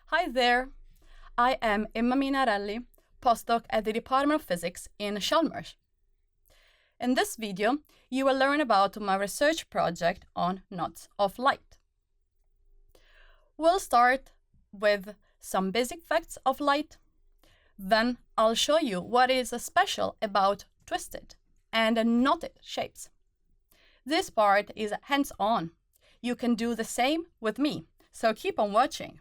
Hi there, I am Emma Minarelli, postdoc at the Department of Physics in Chalmers. In this video, you will learn about my research project on knots of light. We'll start with some basic facts of light. Then I'll show you what is special about twisted and knotted shapes. This part is hands-on. You can do the same with me, so keep on watching.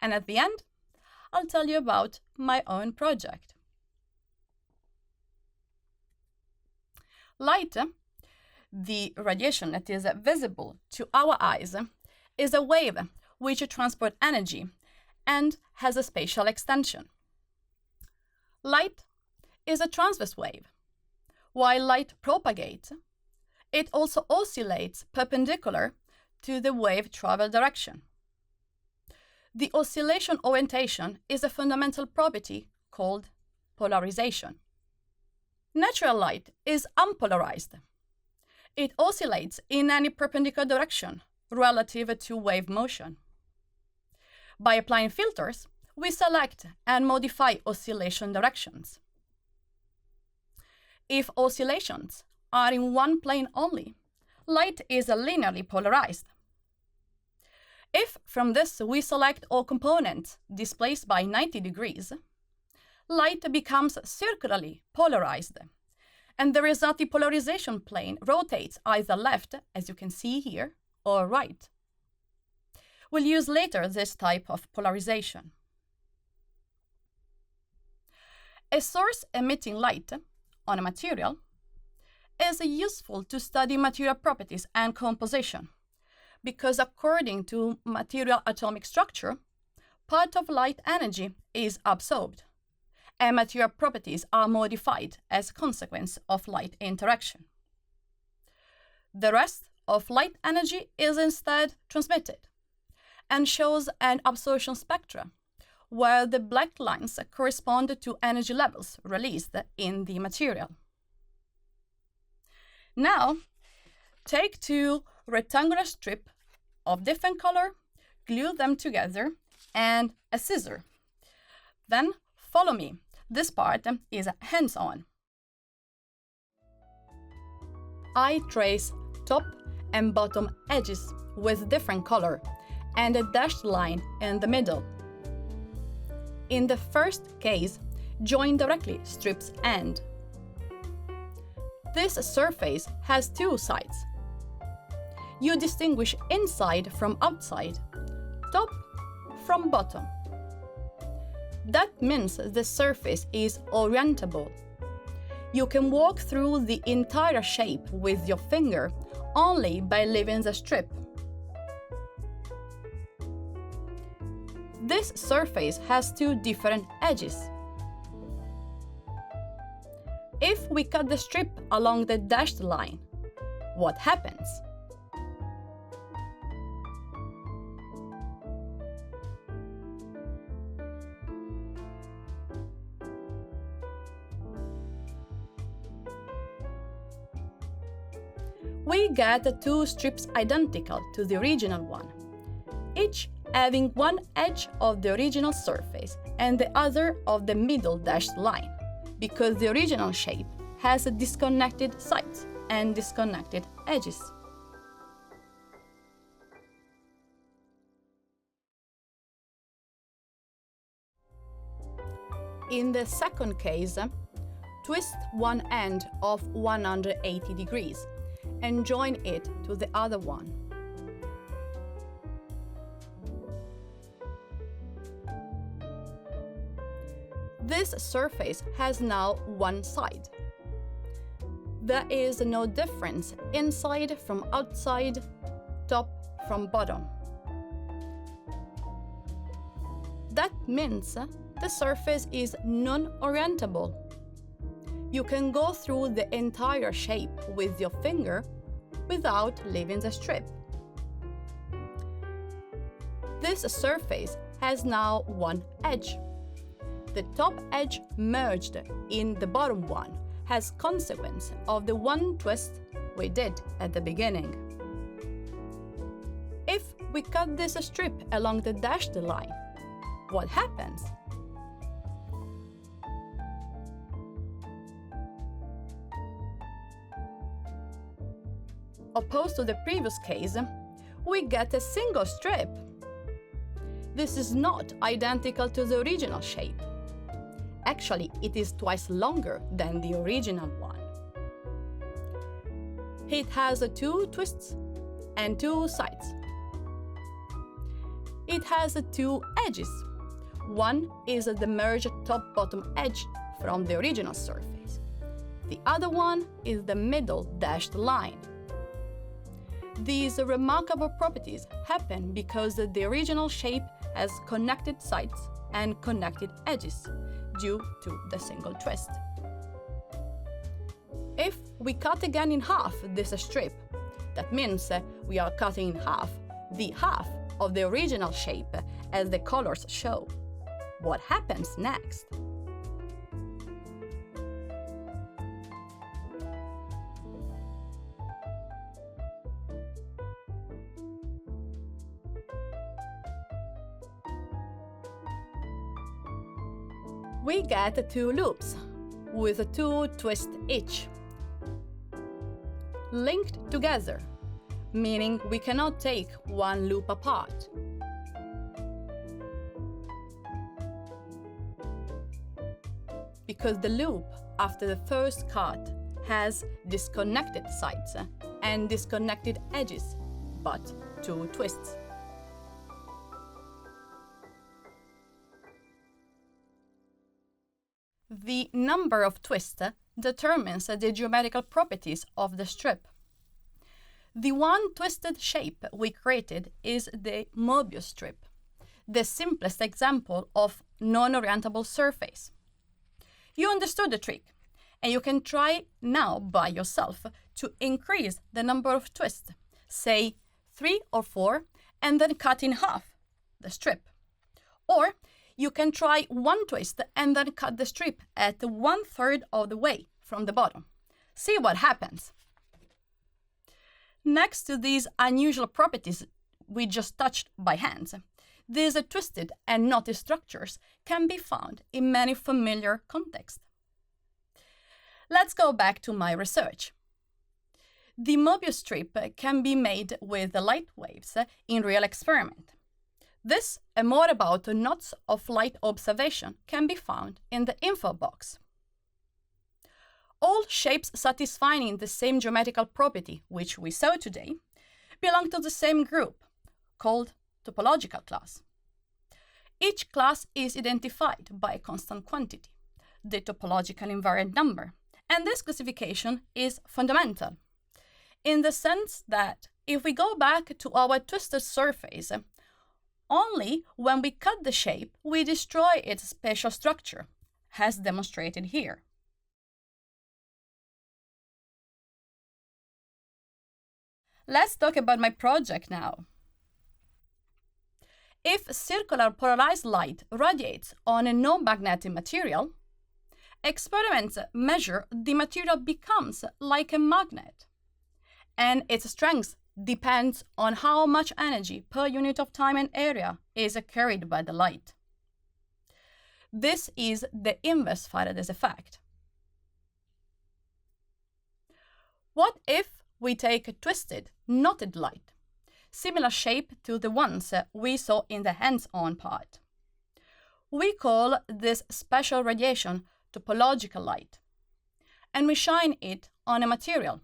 And at the end, I'll tell you about my own project. Light, the radiation that is visible to our eyes, is a wave which transports energy and has a spatial extension. Light is a transverse wave. While light propagates, it also oscillates perpendicular to the wave travel direction. The oscillation orientation is a fundamental property called polarisation. Natural light is unpolarized. It oscillates in any perpendicular direction relative to wave motion. By applying filters, we select and modify oscillation directions. If oscillations are in one plane only, light is linearly polarized. If from this we select all components displaced by 90 degrees, light becomes circularly polarized, and the resulting polarization plane rotates either left, as you can see here, or right. We'll use later this type of polarization. A source emitting light on a material is useful to study material properties and composition, because according to material atomic structure, part of light energy is absorbed, and material properties are modified as a consequence of light interaction. The rest of light energy is instead transmitted and shows an absorption spectra, where the black lines correspond to energy levels released in the material. Now, take two rectangular strips of different color, glue them together, and a scissor. Then follow me. This part is hands-on. I trace top and bottom edges with different color and a dashed line in the middle. In the first case, join directly strip's end. This surface has two sides. You distinguish inside from outside, top from bottom. That means the surface is orientable. You can walk through the entire shape with your finger only by leaving the strip. This surface has two different edges. If we cut the strip along the dashed line, what happens? We get two strips identical to the original one, each having one edge of the original surface and the other of the middle dashed line, because the original shape has disconnected sides and disconnected edges. In the second case, twist one end of 180 degrees and join it to the other one. This surface has now one side. There is no difference inside from outside, top from bottom. That means the surface is non-orientable. You can go through the entire shape with your finger without leaving the strip. This surface has now one edge. The top edge merged in the bottom one as consequence of the one twist we did at the beginning. If we cut this strip along the dashed line, what happens? Opposed to the previous case, we get a single strip. This is not identical to the original shape. Actually, it is twice longer than the original one. It has 2 twists and 2 sides. It has 2 edges. One is the merged top-bottom edge from the original surface. The other one is the middle dashed line. These remarkable properties happen because the original shape has connected sides and connected edges due to the single twist. If we cut again in half this strip, that means we are cutting in half the half of the original shape as the colors show. What happens next? We get 2 loops with 2 twists each, linked together, meaning we cannot take one loop apart. Because the loop after the first cut has disconnected sides and disconnected edges, but 2 twists. The number of twists determines the geometrical properties of the strip. The one twisted shape we created is the Mobius strip, the simplest example of non-orientable surface. You understood the trick, and you can try now by yourself to increase the number of twists, say 3 or 4, and then cut in half the strip. Or you can try 1 twist and then cut the strip at 1/3 of the way from the bottom. See what happens. Next to these unusual properties we just touched by hands, these twisted and knotty structures can be found in many familiar contexts. Let's go back to my research. The Mobius strip can be made with light waves in real experiment. This and more about knots of light observation can be found in the info box. All shapes satisfying the same geometrical property, which we saw today, belong to the same group, called topological class. Each class is identified by a constant quantity, the topological invariant number, and this classification is fundamental, in the sense that if we go back to our twisted surface, only when we cut the shape we destroy its spatial structure, as demonstrated here. Let's talk about my project now. If circular polarized light radiates on a non-magnetic material, experiments measure the material becomes like a magnet, and its strength depends on how much energy per unit of time and area is carried by the light. This is the inverse Faraday's effect. What if we take a twisted, knotted light, similar shape to the ones we saw in the hands-on part? We call this special radiation topological light, and we shine it on a material.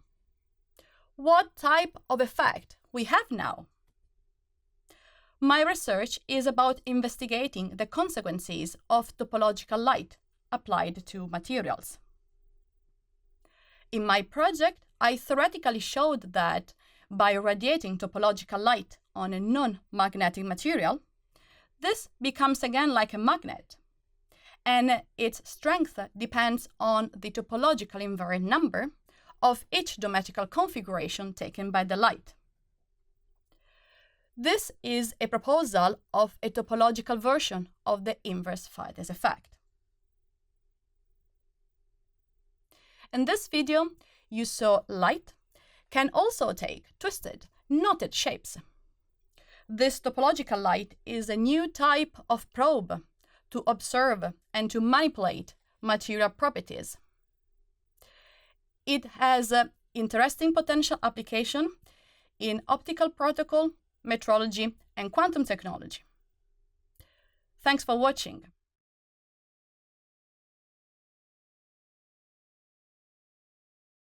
What type of effect we have now? My research is about investigating the consequences of topological light applied to materials. In my project, I theoretically showed that by radiating topological light on a non-magnetic material, this becomes again like a magnet, and its strength depends on the topological invariant number of each geometrical configuration taken by the light. This is a proposal of a topological version of the inverse Faraday's effect. In this video, you saw light can also take twisted, knotted shapes. This topological light is a new type of probe to observe and to manipulate material properties. It has an interesting potential application in optical protocol, metrology, and quantum technology. Thanks for watching.